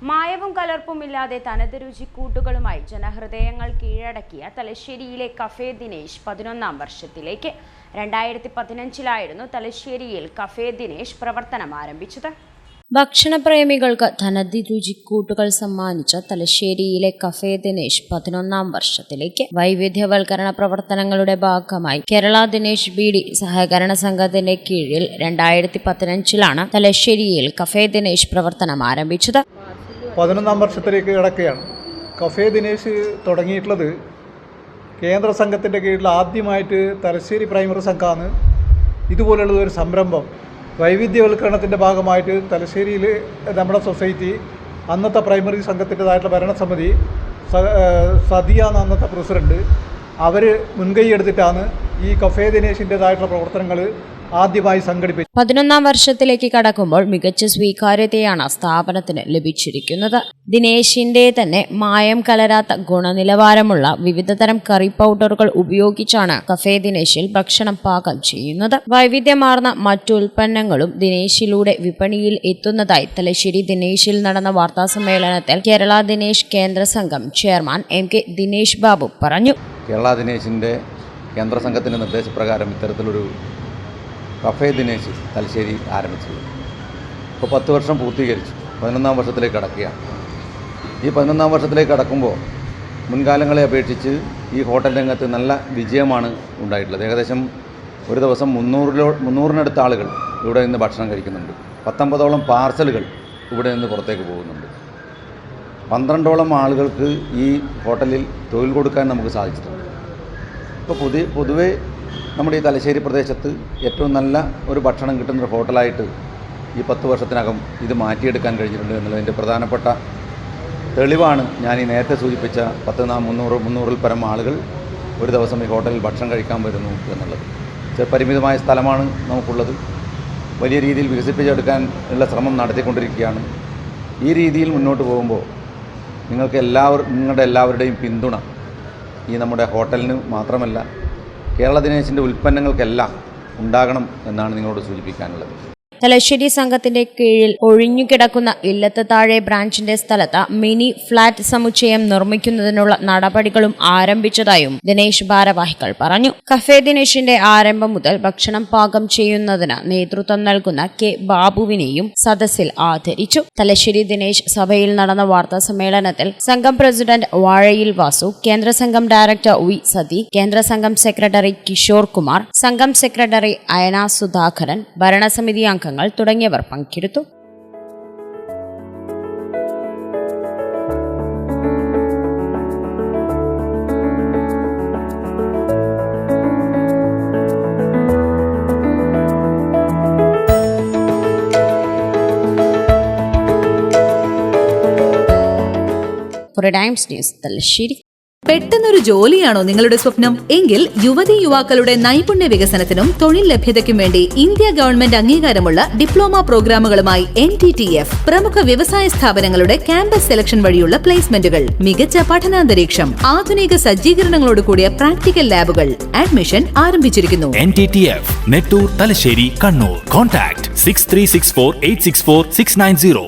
മായവും കലർപ്പുമില്ലാതെ തനത് രുചിക്കൂട്ടുകളുമായി ജനഹൃദയങ്ങൾ കീഴടക്കിയ തലശ്ശേരിയിലെ കഫേ ദിനേശ് 11ാം വർഷത്തിലേക്ക്. 2015-ലായിരുന്നു തലശ്ശേരിയിൽ കഫേ ദിനേശ് പ്രവർത്തനം ആരംഭിച്ചത്. ഭക്ഷണപ്രേമികൾക്ക് തനത് രുചിക്കൂട്ടുകൾ സമ്മാനിച്ച തലശ്ശേരിയിലെ കഫേ ദിനേശ് 11ാം വർഷത്തിലേക്ക്. വൈവിധ്യവൽക്കരണ പ്രവർത്തനങ്ങളുടെ ഭാഗമായി കേരള ദിനേശ് ബീഡി സഹകരണ സംഘത്തിന്റെ കീഴിൽ 2015-ലാണ് തലശ്ശേരിയിൽ കഫേ ദിനേശ് പ്രവർത്തനം ആരംഭിച്ചത്. 11ാം വർഷത്തിലേക്ക് കിടക്കുകയാണ്. കഫേ ദിനേശ് തുടങ്ങിയിട്ടുള്ളത് കേന്ദ്ര സംഘത്തിൻ്റെ കീഴിൽ ആദ്യമായിട്ട് തലശ്ശേരി പ്രൈമറി സംഘമാണ് ഇതുപോലുള്ളത് ഒരു സംരംഭം. വൈവിധ്യവൽക്കരണത്തിൻ്റെ ഭാഗമായിട്ട് തലശ്ശേരിയിൽ നമ്മുടെ സൊസൈറ്റി അന്നത്തെ പ്രൈമറി സംഘത്തിൻ്റെതായിട്ടുള്ള ഭരണസമിതി സദിയ എന്ന അന്നത്തെ പ്രസിഡന്റ് അവർ മുൻകൈ എടുത്തിട്ടാണ് ഈ കഫേ ദിനേശിൻ്റെതായിട്ടുള്ള പ്രവർത്തനങ്ങൾ ആദ്യമായി സംഘടിപ്പിച്ചു. 11ാം വർഷത്തിലേക്ക് കടക്കുമ്പോൾ മികച്ച സ്വീകാര്യതയാണ് സ്ഥാപനത്തിന് ലഭിച്ചിരിക്കുന്നത്. ദിനേശിന്റെ തന്നെ മായം കലരാത്ത ഗുണനിലവാരമുള്ള വിവിധതരം കറി പൗഡറുകൾ ഉപയോഗിച്ചാണ് കഫേ ദിനേശിൽ ഭക്ഷണം പാകം ചെയ്യുന്നത്. വൈവിധ്യമാർന്ന മറ്റു ഉൽപ്പന്നങ്ങളും ദിനേശിലൂടെ വിപണിയിൽ എത്തുന്നതായി തലശ്ശേരി ദിനേശിൽ നടന്ന വാർത്താസമ്മേളനത്തിൽ കേരള ദിനേശ് കേന്ദ്ര സംഘം ചെയർമാൻ MK ദിനേശ് ബാബു പറഞ്ഞു. കേരള ദിനേശിൻ്റെ കേന്ദ്ര സംഘത്തിൻ്റെ നിർദ്ദേശപ്രകാരം ഇത്തരത്തിലൊരു കഫേ ദിനേശ് തലശ്ശേരി ആരംഭിച്ചത് ഇപ്പോൾ 10 വർഷം പൂർത്തീകരിച്ചു. 11ാം വർഷത്തിലേക്ക് കടക്കുകയാണ്. ഈ 11ാം വർഷത്തിലേക്ക് കടക്കുമ്പോൾ മുൻകാലങ്ങളെ അപേക്ഷിച്ച് ഈ ഹോട്ടൽ രംഗത്ത് നല്ല വിജയമാണ് ഉണ്ടായിട്ടുള്ളത്. ഏകദേശം ഒരു ദിവസം 300-നടുത്ത ആളുകൾ ഇവിടെ നിന്ന് ഭക്ഷണം കഴിക്കുന്നുണ്ട്. 19ഓളം പാർസലുകൾ ഇവിടെ നിന്ന് പുറത്തേക്ക് പോകുന്നുണ്ട്. 12ഓളം ആളുകൾക്ക് ഈ ഹോട്ടലിൽ തൊഴിൽ കൊടുക്കാൻ നമുക്ക് സാധിച്ചിട്ടുണ്ട്. ഇപ്പോൾ പൊതുവേ നമ്മുടെ ഈ തലശ്ശേരി പ്രദേശത്ത് ഏറ്റവും നല്ല ഒരു ഭക്ഷണം കിട്ടുന്നൊരു ഹോട്ടലായിട്ട് ഈ 10 വർഷത്തിനകം ഇത് മാറ്റിയെടുക്കാൻ കഴിഞ്ഞിട്ടുണ്ട് എന്നുള്ളതിൻ്റെ പ്രധാനപ്പെട്ട തെളിവാണ് ഞാൻ ഈ നേരത്തെ സൂചിപ്പിച്ച 300-ൽ പരം ആളുകൾ ഒരു ദിവസം ഈ ഹോട്ടലിൽ ഭക്ഷണം കഴിക്കാൻ വരുന്നു എന്നുള്ളത്. പരിമിതമായ സ്ഥലമാണ് നമുക്കുള്ളത്. വലിയ രീതിയിൽ വികസിപ്പിച്ചെടുക്കാൻ ഉള്ള ശ്രമം നടത്തിക്കൊണ്ടിരിക്കുകയാണ്. ഈ രീതിയിൽ മുന്നോട്ട് പോകുമ്പോൾ നിങ്ങളുടെ എല്ലാവരുടെയും പിന്തുണ ഈ നമ്മുടെ ഹോട്ടലിന് മാത്രമല്ല കേരള ദിനേശിൻ്റെ ഉൽപ്പന്നങ്ങൾക്കെല്ലാം ഉണ്ടാകണം എന്നാണ് നിങ്ങളോട് സൂചിപ്പിക്കാനുള്ളത്. തലശ്ശേരി സംഘത്തിന്റെ കീഴിൽ ഒഴിഞ്ഞുകിടക്കുന്ന ഇല്ലത്ത് താഴെ ബ്രാഞ്ചിന്റെ സ്ഥലത്ത് മിനി ഫ്ളാറ്റ് സമുച്ചയം നിർമ്മിക്കുന്നതിനുള്ള നടപടികളും ആരംഭിച്ചതായും ദിനേശ് ഭാരവാഹികൾ പറഞ്ഞു. കഫേ ദിനേശിന്റെ ആരംഭം മുതൽ ഭക്ഷണം പാകം ചെയ്യുന്നതിന് നേതൃത്വം നൽകുന്ന K ബാബുവിനെയും സദസ്സിൽ ആദരിച്ചു. തലശ്ശേരി ദിനേശ് സഭയിൽ നടന്ന വാർത്താ സമ്മേളനത്തിൽ സംഘം പ്രസിഡന്റ് വാഴയിൽ വാസു, കേന്ദ്ര സംഘം ഡയറക്ടർ V സതി, കേന്ദ്ര സംഘം സെക്രട്ടറി കിഷോർ കുമാർ, സംഘം സെക്രട്ടറി അയന സുധാകരൻ, ഭരണസമിതി അംഗങ്ങൾ തുടങ്ങിയവർ പങ്കെടുത്തു. Times news Thalassery. പെട്ടെന്നൊരു ജോലിയാണോ നിങ്ങളുടെ സ്വപ്നം? എങ്കിൽ യുവതീ യുവാക്കളുടെ നൈപുണ്യ വികസനത്തിനും തൊഴിൽ ലഭ്യതയ്ക്കും വേണ്ടി ഇന്ത്യ ഗവൺമെന്റ് അംഗീകാരമുള്ള ഡിപ്ലോമ പ്രോഗ്രാമുകളുമായി NTTF, പ്രമുഖ വ്യവസായ സ്ഥാപനങ്ങളുടെ ക്യാമ്പസ് സെലക്ഷൻ വഴിയുള്ള പ്ലേസ്മെന്റുകൾ, മികച്ച പഠനാന്തരീക്ഷം, ആധുനിക സജ്ജീകരണങ്ങളോട് കൂടിയ പ്രാക്ടിക്കൽ ലാബുകൾ. അഡ്മിഷൻ ആരംഭിച്ചിരിക്കുന്നു. NTTF, നെട്ടൂർ, തലശ്ശേരി, കണ്ണൂർ. കോൺടാക്ട് 6364 864 690.